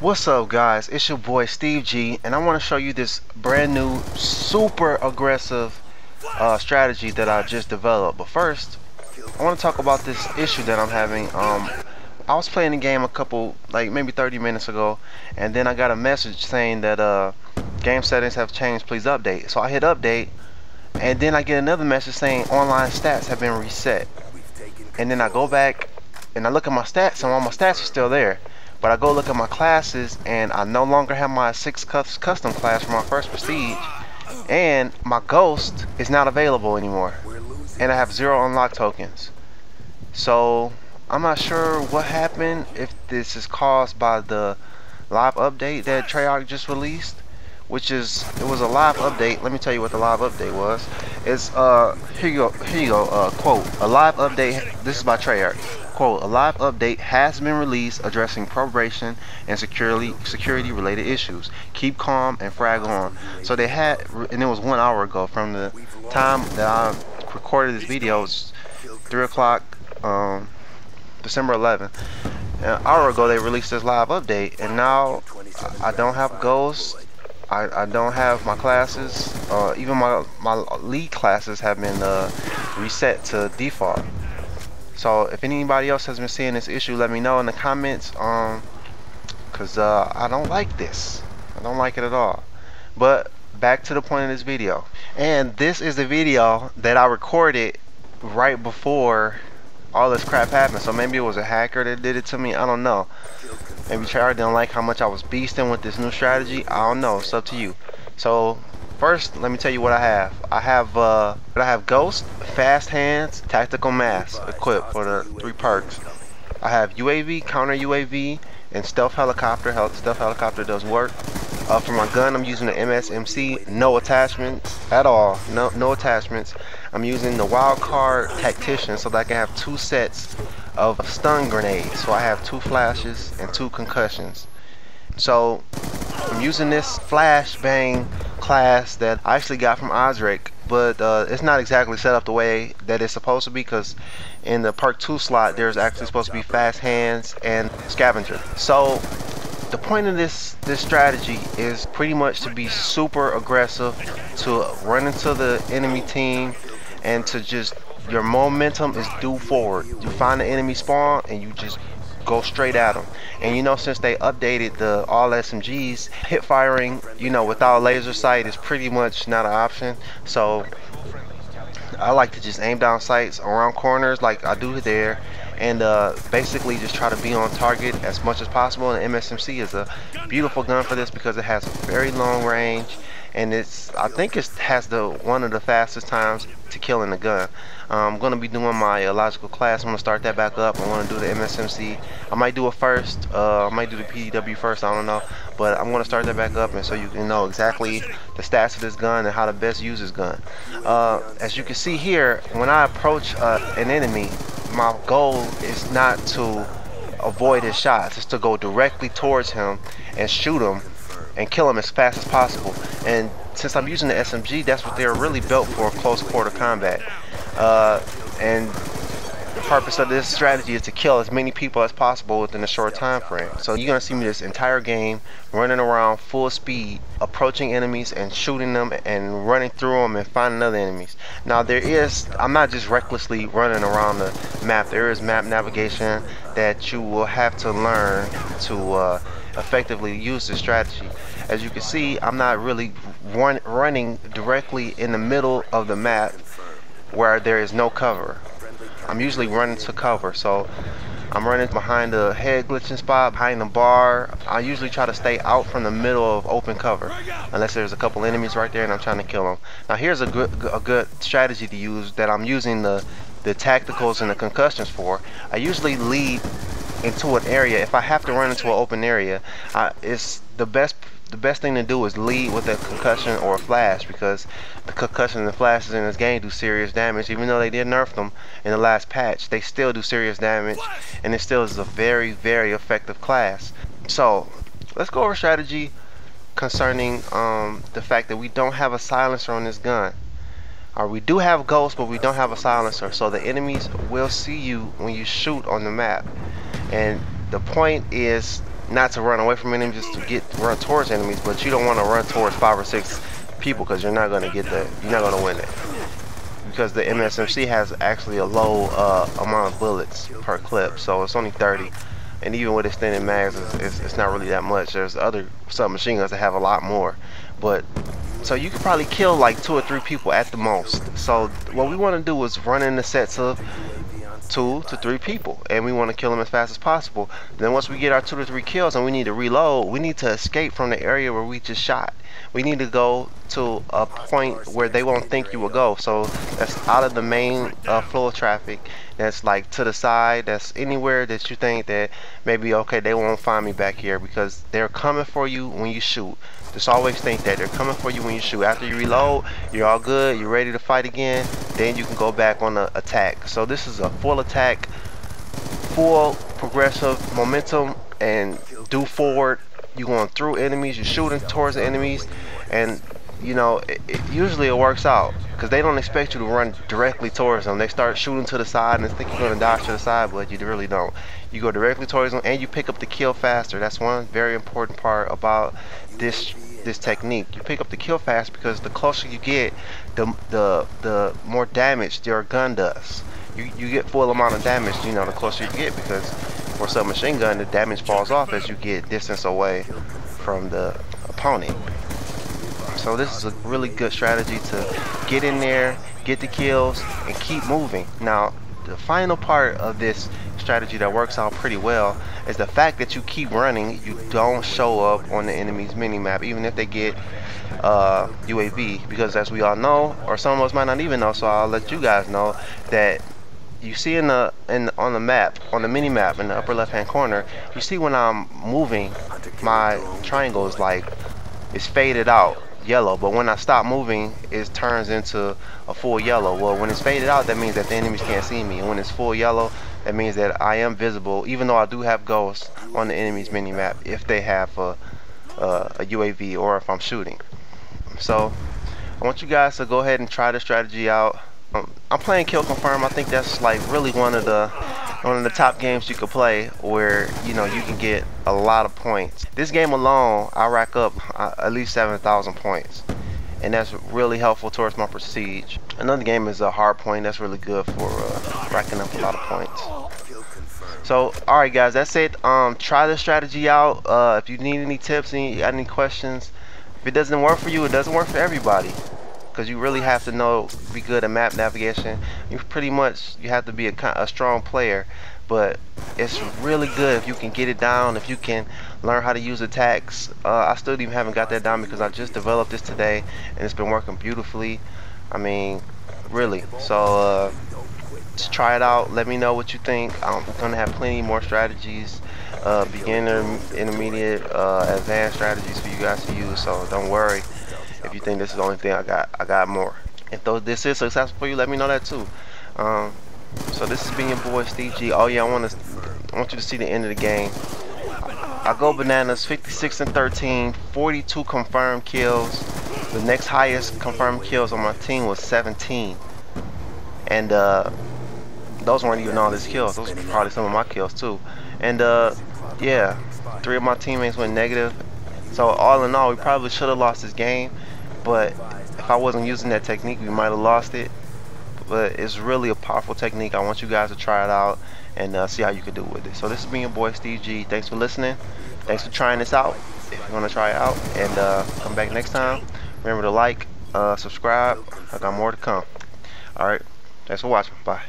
What's up, guys? It's your boy Steve G, and I want to show you this brand new super aggressive strategy that I just developed. But first, I want to talk about this issue that I'm having. I was playing the game a couple, like maybe 30 minutes ago, and then I got a message saying that game settings have changed, please update. So I hit update, and then I get another message saying online stats have been reset. And then I go back and I look at my stats, and all my stats are still there. But I go look at my classes, and I no longer have my 6 custom class for my first prestige, and my ghost is not available anymore, and I have 0 unlock tokens. So I'm not sure what happened, if this is caused by the live update that Treyarch just released, it was a live update. Let me tell you what the live update was. It's here you go, quote, a live update, this is by Treyarch. Quote, a live update has been released addressing probation and security related issues. Keep calm and frag on. So they had, and it was 1 hour ago from the time that I recorded this video. It's 3 o'clock, December 11th. An hour ago they released this live update, and now I don't have ghosts. I don't have my classes. Even my league classes have been reset to default. So if anybody else has been seeing this issue, let me know in the comments, cause I don't like this. I don't like it at all. But back to the point of this video, and this is the video that I recorded right before all this crap happened. So maybe it was a hacker that did it to me, I don't know. Maybe Treyarch didn't like how much I was beasting with this new strategy, I don't know, it's up to you. So first, let me tell you what I have. I have Ghost, Fast Hands, Tactical Mask equipped for the 3 perks. I have UAV, Counter UAV, and Stealth Helicopter. Stealth Helicopter does work. For my gun, I'm using the msmc, no attachments at all. No attachments. I'm using the Wild Card Tactician so that I can have 2 sets of stun grenades. So I have 2 flashes and 2 concussions. So I'm using this flashbang class that I actually got from Osric, but it's not exactly set up the way that it's supposed to be, because in the perk 2 slot there's actually supposed to be Fast Hands and Scavenger. So the point of this strategy is pretty much to be super aggressive, to run into the enemy team, and to just, your momentum is due forward. You find the enemy spawn and you just go straight at them. And you know, since they updated the all SMGs, hip firing, you know, without laser sight is pretty much not an option. So I like to just aim down sights around corners like I do there, and basically just try to be on target as much as possible. And msmc is a beautiful gun for this because it has a very long range, and I think it has one of the fastest times to kill in the gun. I'm going to be doing my logical class. I'm going to start that back up. I want to do the msmc. I might do it first. I might do the PDW first, I don't know, but I'm going to start that back up, and so you can know exactly the stats of this gun and how to best use this gun. As you can see here, when I approach an enemy, my goal is not to avoid his shots. It's to go directly towards him and shoot him and kill him as fast as possible. And since I'm using the SMG, that's what they're really built for, close quarter combat. And the purpose of this strategy is to kill as many people as possible within a short time frame. So you're gonna see me this entire game running around full speed, approaching enemies and shooting them and running through them and finding other enemies. Now I'm not just recklessly running around the map. There is map navigation that you will have to learn to effectively use this strategy. As you can see, I'm not really running directly in the middle of the map where there is no cover. I'm usually running to cover, so I'm running behind the head glitching spot, behind the bar. I usually try to stay out from the middle of open cover, unless there's a couple enemies right there and I'm trying to kill them. Now here's a good strategy to use that I'm using the tacticals and the concussions for. I usually lead into an area. If I have to run into an open area, it's the best thing to do is lead with a concussion or a flash, because the concussion and the flashes in this game do serious damage. Even though they did nerf them in the last patch, they still do serious damage, and it still is a very, very effective class. So let's go over strategy concerning the fact that we don't have a silencer on this gun. We do have ghosts, but we don't have a silencer, so the enemies will see you when you shoot on the map. And the point is not to run away from enemies, just to run towards enemies, but you don't want to run towards 5 or 6 people because you're not going to get that. You're not going to win it because the msmc has actually a low amount of bullets per clip, so it's only 30, and even with extended mags, it's not really that much. There's other submachine guns that have a lot more, but so you could probably kill like 2 or 3 people at the most. So what we want to do is run in the sets of 2 to 3 people, and we want to kill them as fast as possible. Then once we get our 2 to 3 kills and we need to reload, we need to escape from the area where we just shot. We need to go to a point where they won't think you will go. So that's out of the main flow of traffic. That's like to the side. That's anywhere that you think that maybe, okay, they won't find me back here, because they're coming for you when you shoot. Just always think that they're coming for you when you shoot. After you reload, you're all good, you're ready to fight again, then you can go back on the attack. So this is a full attack, full progressive momentum, and do forward. You're going through enemies, you're shooting towards the enemies, and you know, usually it works out because they don't expect you to run directly towards them. They start shooting to the side and think you're going to dodge to the side, but you really don't. You go directly towards them and you pick up the kill faster. That's one very important part about this technique. You pick up the kill fast because the closer you get, the more damage your gun does. You get full amount of damage, you know, the closer you get, because for a submachine gun the damage falls off as you get distance away from the opponent. So this is a really good strategy to get in there, get the kills, and keep moving. Now, the final part of this strategy that works out pretty well is the fact that you keep running. You don't show up on the enemy's minimap, even if they get UAV, because as we all know, or some of us might not even know, so I'll let you guys know that you see on the map, on the mini map in the upper left hand corner, you see when I'm moving, my triangle is like, it's faded out yellow, but when I stop moving, it turns into a full yellow. Well, when it's faded out, that means that the enemies can't see me, and when it's full yellow, that means that I am visible, even though I do have ghosts on the enemy's mini map if they have a UAV or if I'm shooting. So I want you guys to go ahead and try the strategy out. I'm playing Kill Confirm. I think that's like really one of the top games you could play, where you know you can get a lot of points. This game alone, I rack up at least 7,000 points, and that's really helpful towards my prestige. Another game is a hard point. That's really good for racking up a lot of points. So alright guys, that's it. Try this strategy out. If you need any tips and you got any questions, if it doesn't work for you, it doesn't work for everybody, because you really have to be good at map navigation. You have to be a strong player, but it's really good if you can get it down, if you can learn how to use attacks. I still even haven't got that down because I just developed this today and it's been working beautifully. I mean, really. So just try it out, let me know what you think. I'm gonna have plenty more strategies, beginner, intermediate, advanced strategies for you guys to use, so don't worry if you think this is the only thing I got more. If this is successful for you, let me know that too. So this has been your boy Steve G. Oh yeah, I want you to see the end of the game. I go bananas, 56 and 13, 42 confirmed kills. The next highest confirmed kills on my team was 17, and those weren't even all his kills. Those were probably some of my kills too. And yeah, 3 of my teammates went negative. So all in all, we probably should have lost this game, but if I wasn't using that technique, we might have lost it. But it's really a powerful technique. I want you guys to try it out and see how you can do with it. So this has been your boy Steve G. Thanks for listening. Thanks for trying this out. If you want to try it out, and come back next time. Remember to like, subscribe. I got more to come. Alright, thanks for watching. Bye.